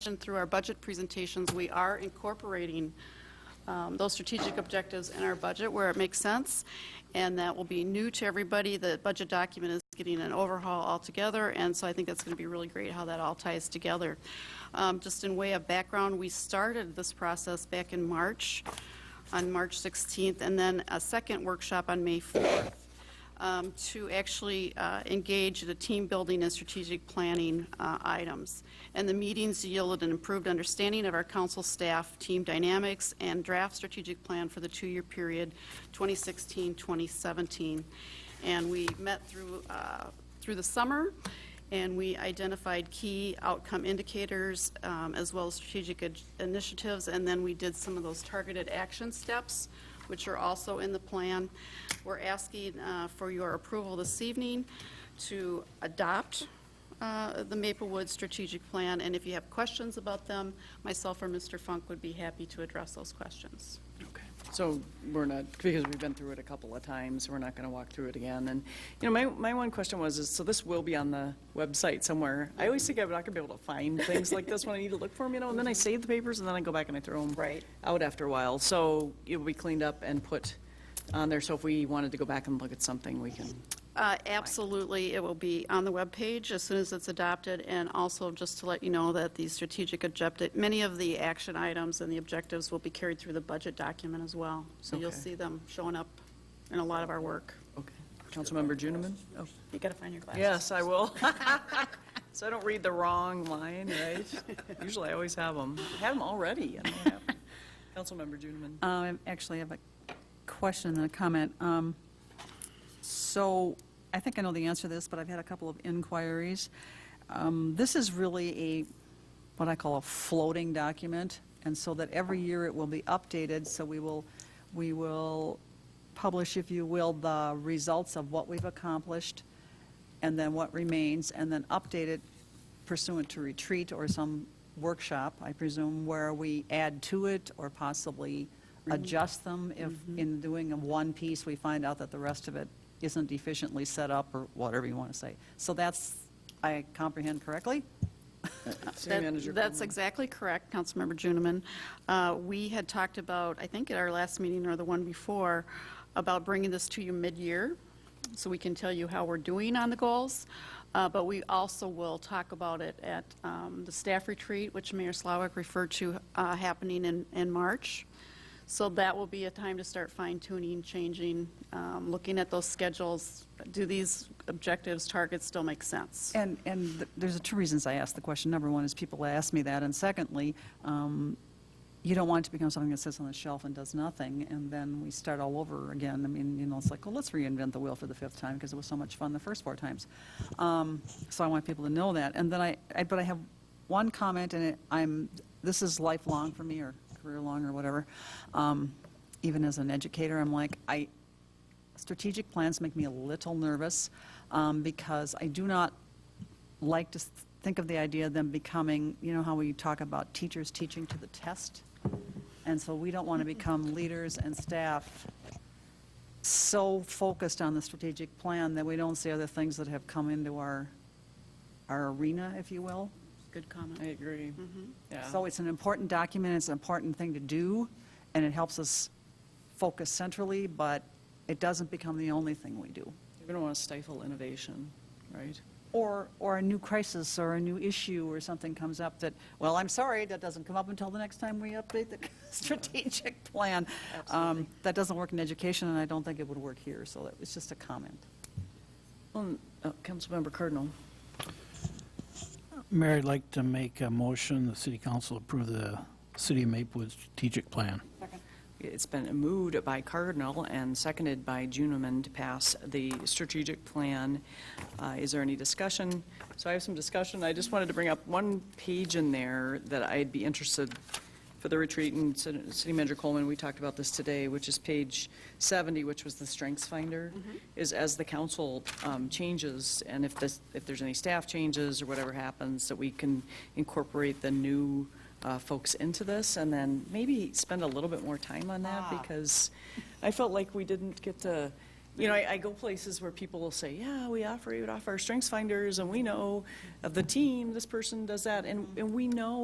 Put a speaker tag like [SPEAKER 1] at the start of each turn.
[SPEAKER 1] through our budget presentations, we are incorporating those strategic objectives in our budget where it makes sense, and that will be new to everybody. The budget document is getting an overhaul altogether, and so I think that's going to be really great how that all ties together. Just in way of background, we started this process back in March, on March 16th, and then a second workshop on May 4th. To actually engage the team building and strategic planning items. And the meetings yielded an improved understanding of our council staff, team dynamics, and draft strategic plan for the 2-year period 2016-2017. And we met through the summer, and we identified key outcome indicators as well as strategic initiatives, and then we did some of those targeted action steps, which are also in the plan. We're asking for your approval this evening to adopt the Maplewood strategic plan, and if you have questions about them, myself or Mr. Funk would be happy to address those questions.
[SPEAKER 2] Okay. So we're not, because we've been through it a couple of times, we're not going to walk through it again. And, you know, my one question was, so this will be on the website somewhere. I always think I'm not going to be able to find things like this when I need to look for them, you know, and then I save the papers and then I go back and I throw them out after a while. So it will be cleaned up and put on there, so if we wanted to go back and look at something, we can.
[SPEAKER 1] Absolutely. It will be on the webpage as soon as it's adopted, and also just to let you know that the strategic objective, many of the action items and the objectives will be carried through the budget document as well. So you'll see them showing up in a lot of our work.
[SPEAKER 2] Okay. Councilmember Juneman?
[SPEAKER 1] Oh, you got to find your glasses.
[SPEAKER 2] Yes, I will. So I don't read the wrong line, right? Usually I always have them. I have them already. Councilmember Juneman.
[SPEAKER 3] Actually, I have a question and a comment. So I think I know the answer to this, but I've had a couple of inquiries. This is really what I call a floating document, and so that every year it will be updated. So we will publish, if you will, the results of what we've accomplished, and then what remains, and then update it pursuant to retreat or some workshop, I presume, where we add to it or possibly adjust them if in doing one piece we find out that the rest of it isn't efficiently set up or whatever you want to say. So that's, I comprehend correctly?
[SPEAKER 1] That's exactly correct, Councilmember Juneman. We had talked about, I think at our last meeting or the one before, about bringing this to you mid-year so we can tell you how we're doing on the goals. But we also will talk about it at the staff retreat, which Mayor Slawik referred to happening in March. So that will be a time to start fine-tuning, changing, looking at those schedules. Do these objectives, targets still make sense?
[SPEAKER 3] And there's two reasons I asked the question. Number one is people ask me that, and secondly, you don't want it to become something that sits on the shelf and does nothing, and then we start all over again. I mean, you know, it's like, well, let's reinvent the wheel for the 5th time because it was so much fun the first 4 times. So I want people to know that. And then but I have one comment, and this is lifelong for me, or career long or whatever. Even as an educator, I'm like, strategic plans make me a little nervous because I do not like to think of the idea of them becoming, you know how we talk about teachers teaching to the test? And so we don't want to become leaders and staff so focused on the strategic plan that we don't see other things that have come into our arena, if you will.
[SPEAKER 1] Good comment.
[SPEAKER 2] I agree. Yeah.
[SPEAKER 3] So it's an important document, it's an important thing to do, and it helps us focus centrally, but it doesn't become the only thing we do.
[SPEAKER 2] You're going to want to stifle innovation, right?
[SPEAKER 3] Or a new crisis or a new issue or something comes up that, well, I'm sorry, that doesn't come up until the next time we update the strategic plan. That doesn't work in education, and I don't think it would work here, so that was just a comment.
[SPEAKER 2] Well, Councilmember Cardinal.
[SPEAKER 4] Mayor, I'd like to make a motion the City Council approve the City of Maplewood strategic plan.
[SPEAKER 3] Second.
[SPEAKER 2] It's been moved by Cardinal and seconded by Juneman to pass the strategic plan. Is there any discussion? So I have some discussion. I just wanted to bring up one page in there that I'd be interested for the retreat, and City Manager Coleman, we talked about this today, which is page 70, which was the Strengths Finder, is as the council changes, and if there's any staff changes or whatever happens, that we can incorporate the new folks into this, and then maybe spend a little bit more time on that, because I felt like we didn't get to, you know, I go places where people will say, yeah, we operate off our Strengths Finders, and we know of the team, this person does that, and we know